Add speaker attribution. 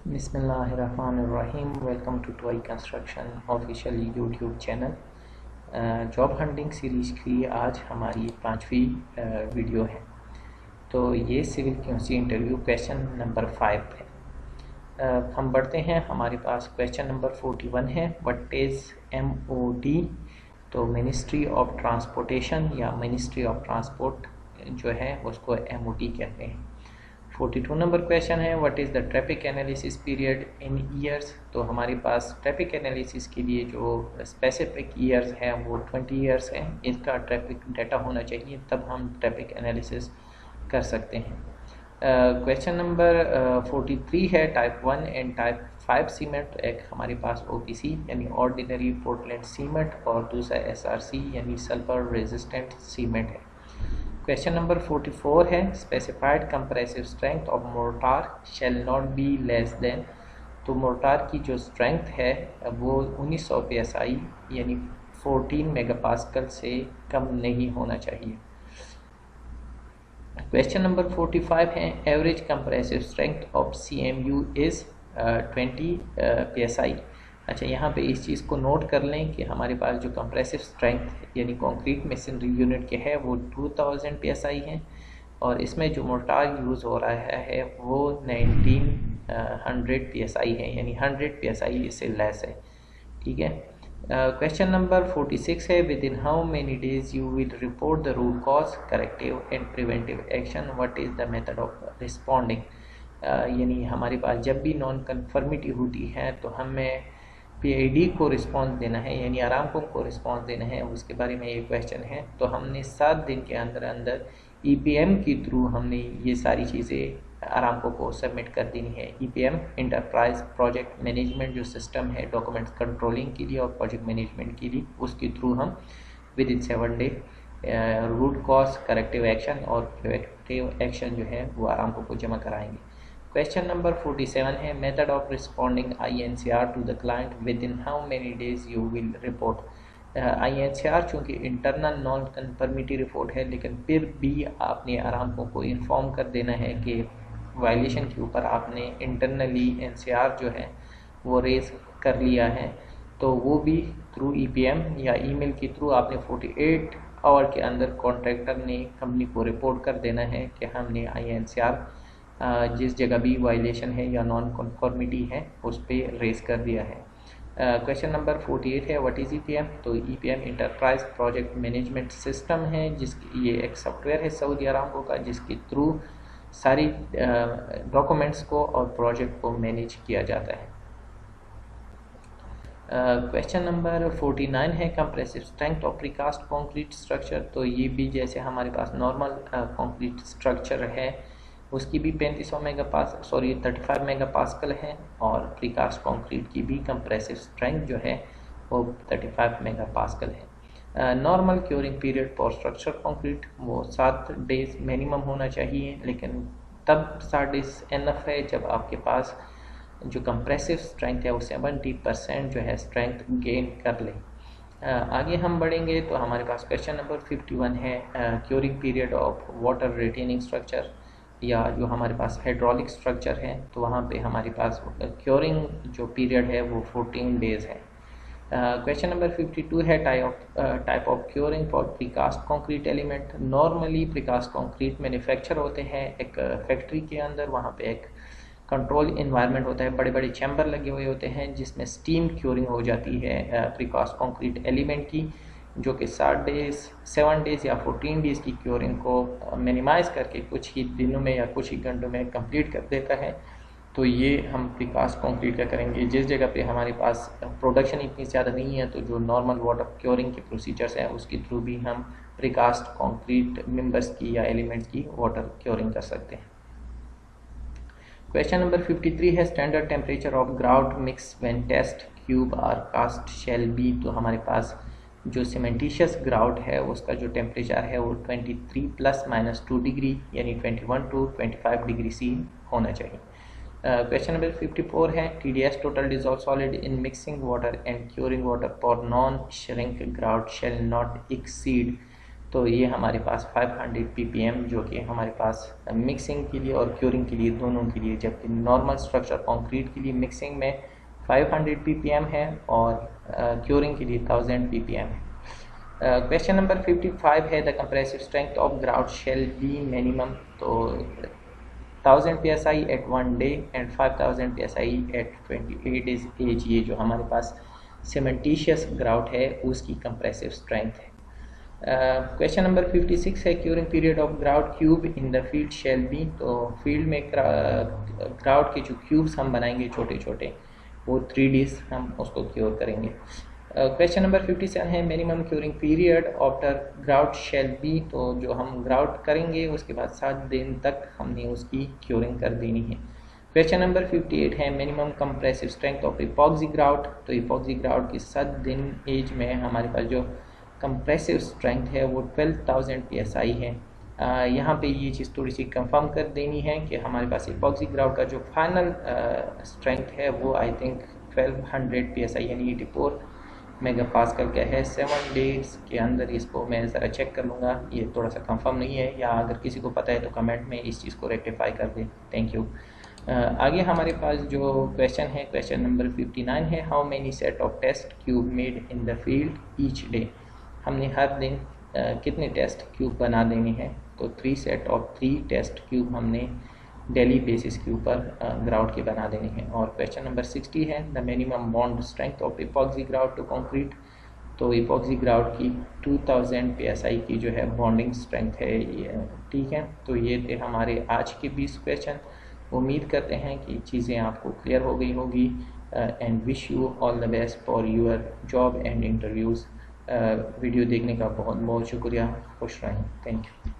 Speaker 1: बिस्मिल्लाहिर्रहमानिर्रहीम। Welcome to toy construction official YouTube channel. Job hunting series की आज हमारी 5वीं वीडियो है। तो ये civil QC interview question number 5 है। हम बढ़ते हैं। हमारे पास क्वेश्चन नंबर 41 है, व्हाट इज़ MOD। तो मिनिस्ट्री ऑफ ट्रांसपोर्टेशन या मिनिस्ट्री ऑफ ट्रांसपोर्ट जो है उसको MOT कहते हैं। 42 नंबर क्वेश्चन है, what is the traffic analysis period in years. तो हमारे पास ट्रैफिक एनालिसिस के लिए जो स्पेसिफिक ईयर्स हैं वो 20 ईयर्स हैं। इसका ट्रैफिक डाटा होना चाहिए, तब हम ट्रैफिक एनालिसिस कर सकते हैं। क्वेश्चन नंबर 43 है, टाइप 1 एंड टाइप 5 सीमेंट। एक हमारे पास OPC यानी ऑर्डिनरी पोर्टलैंड सीमेंट और दूसरा SRC यानी सल्फर रेजिस्टेंट सीमेंट है। क्वेश्चन नंबर 44 है, specified compressive strength of mortar shall not be less than. तो मोर्टार की जो स्ट्रेंथ है वो 1900 PSI यानी 14 मेगापास्कल से कम नहीं होना चाहिए। क्वेश्चन नंबर 45 है, average compressive strength of CMU is 20 PSI। अच्छा, यहाँ पे इस चीज़ को नोट कर लें कि हमारे पास जो कंप्रेसिव स्ट्रेंथ यानी कंक्रीट मशीनरी यूनिट के है वो 2000 PSI है और इसमें जो मोर्टार यूज़ हो रहा है वो 1900 PSI है यानी 100 PSI इससे लेस है। ठीक है। क्वेश्चन नंबर 46 है, within how many days you will report the root cause corrective and preventive action, what is the method of responding. यानी हमारे पास जब भी नॉन कन्फर्मिटी होती है तो हमें PID को रिस्पॉन्स देना है यानी आरामको को रिस्पॉन्स देना है, उसके बारे में ये क्वेश्चन है। तो हमने 7 दिन के अंदर अंदर EPM के थ्रू हमने ये सारी चीज़ें आरामको को सबमिट कर देनी है। EPM इंटरप्राइज प्रोजेक्ट मैनेजमेंट जो सिस्टम है डॉक्यूमेंट्स कंट्रोलिंग के लिए और प्रोजेक्ट मैनेजमेंट के लिए, उसके थ्रू हम within 7 day root cause corrective action और प्रिवेंटिव एक्शन जो है वो आरामको को जमा कराएंगे। क्वेश्चन नंबर 47 है, method of responding INCR to the client, within how many days you will report. INCR चूँकि इंटरनल नॉन कन्फर्मिटी रिपोर्ट है, लेकिन फिर भी आपने आरामको को इन्फॉर्म कर देना है कि वायलेशन के ऊपर आपने इंटरनली NCR जो है वो रेज कर लिया है। तो वो भी थ्रू EPM या ईमेल के थ्रू आपने 48 आवर के अंदर कॉन्ट्रैक्टर ने कंपनी को रिपोर्ट कर देना है कि हमने INCR जिस जगह भी वायलेशन है या नॉन कन्फर्मिटी है उस पर रेस कर दिया है। क्वेश्चन नंबर 48 है, व्हाट इज़ EPM। तो EPM enterprise project management system है, जिसकी ये एक सॉफ्टवेयर है सऊदी अरामको का, जिसके थ्रू सारी डॉक्यूमेंट्स को और प्रोजेक्ट को मैनेज किया जाता है। क्वेश्चन नंबर 49 है, compressive strength of precast concrete structure. तो ये भी जैसे हमारे पास नॉर्मल कंक्रीट स्ट्रक्चर है उसकी भी 35 मेगापास्कल है और प्रीकास्ट कंक्रीट की भी कंप्रेसिव स्ट्रेंथ जो है वो 35 मेगापास्कल है। Normal curing period for structure concrete वो 7 डेज मिनिमम होना चाहिए, लेकिन तब 7 डेज एनफ है जब आपके पास जो कंप्रेसिव स्ट्रेंथ है वो 70% जो है स्ट्रेंथ गेन कर ले। आगे हम बढ़ेंगे तो हमारे पास क्वेश्चन नंबर 51 है, curing period of water retaining structure या जो हमारे पास हाइड्रोलिक स्ट्रक्चर है, तो वहाँ पे हमारे पास क्योरिंग जो पीरियड है वो 14 डेज है। क्वेश्चन नंबर 52 है, type of curing for precast concrete element. Normally precast concrete manufacture होते हैं एक फैक्ट्री के अंदर, वहाँ पे एक कंट्रोल इन्वायरमेंट होता है, बड़े बड़े चैम्बर लगे हुए होते हैं जिसमें स्टीम क्योरिंग हो जाती है प्रीकास्ट कंक्रीट एलिमेंट की, जो कि 7 डेज या 14 डेज़ की क्योरिंग को मिनिमाइज़ करके कुछ ही दिनों में या कुछ ही घंटों में कंप्लीट कर देता है। तो ये हम प्रीकास्ट कंक्रीट का करेंगे। जिस जगह पे हमारे पास प्रोडक्शन इतनी ज़्यादा नहीं है तो जो नॉर्मल वाटर क्योरिंग के प्रोसीजर्स हैं उसके थ्रू भी हम प्रीकास्ट कंक्रीट मेंबर्स की या एलिमेंट्स की वाटर क्योरिंग कर सकते हैं। क्वेश्चन नंबर 53 है, standard temperature of grout mix when test cube और कास्ट शेल बी। तो हमारे पास जो सीमेंटिशियस ग्राउट है उसका जो टेम्परेचर है वो 23 ± 2 डिग्री यानी 21 to 25 डिग्री C होना चाहिए। क्वेश्चन नंबर 54 है, TDS total dissolve solid in mixing water and curing water for non shrink grout shall not exceed. तो ये हमारे पास 500 ppm जो कि हमारे पास मिक्सिंग के लिए और क्यूरिंग के लिए दोनों के लिए, जबकि नॉर्मल स्ट्रक्चर कंक्रीट के लिए मिक्सिंग में 500 ppm है और क्यूरिंग के लिए 1000 ppm है। क्वेश्चन नंबर 55 है the compressive strength of grout shall be minimum, तो 1000 psi at 1 day and 5000 psi at 28 days age, ये जो हमारे पास सीमेंटिशियस ग्राउट है उसकी कंप्रेसिव स्ट्रेंथ है। क्वेश्चन नंबर 56 है curing period of grout cube in the field shall be, तो फील्ड में ग्राउट के जो क्यूब्स हम बनाएंगे छोटे छोटे वो 3 डेज हम उसको क्योर करेंगे। क्वेश्चन नंबर 57 है minimum curing period after grout shall be, तो जो हम ग्राउट करेंगे उसके बाद 7 दिन तक हमने उसकी क्यूरिंग कर देनी है। क्वेश्चन नंबर 58 है minimum compressive strength of epoxy grout, तो इपॉक्सी ग्राउट की 7 दिन एज में हमारे पास जो कंप्रेसिव स्ट्रेंथ है वो 12000 psi है। यहाँ पे ये चीज़ थोड़ी सी कंफर्म कर देनी है कि हमारे पास इपॉक्सी ग्राउट का जो फाइनल स्ट्रेंथ है वो आई थिंक 1200 psi यानी 84 मेगापास्कल का है। 7 डेज के अंदर इसको मैं ज़रा चेक कर लूँगा, ये थोड़ा सा कंफर्म नहीं है, या अगर किसी को पता है तो कमेंट में इस चीज़ को रेक्टिफाई कर दें। Thank you. आगे हमारे पास जो क्वेश्चन है क्वेश्चन नंबर 59 है how many set of test cube made in the field each day, हमने हर दिन कितने टेस्ट क्यूब बना देने हैं, तो 3 सेट ऑफ 3 टेस्ट क्यूब हमने डेली बेसिस के ऊपर ग्राउट के बना देने हैं। और क्वेश्चन नंबर 60 है the minimum bond strength of epoxy grout to concrete, तो इपॉक्सी ग्राउट की 2000 psi की जो है बॉन्डिंग स्ट्रेंथ है ये, ठीक है। तो ये थे हमारे आज के 20 क्वेश्चन। उम्मीद करते हैं कि चीज़ें आपको क्लियर हो गई होगी and wish you all the best for your job and interviews. Video देखने का बहुत बहुत शुक्रिया। खुश रहें। Thank you.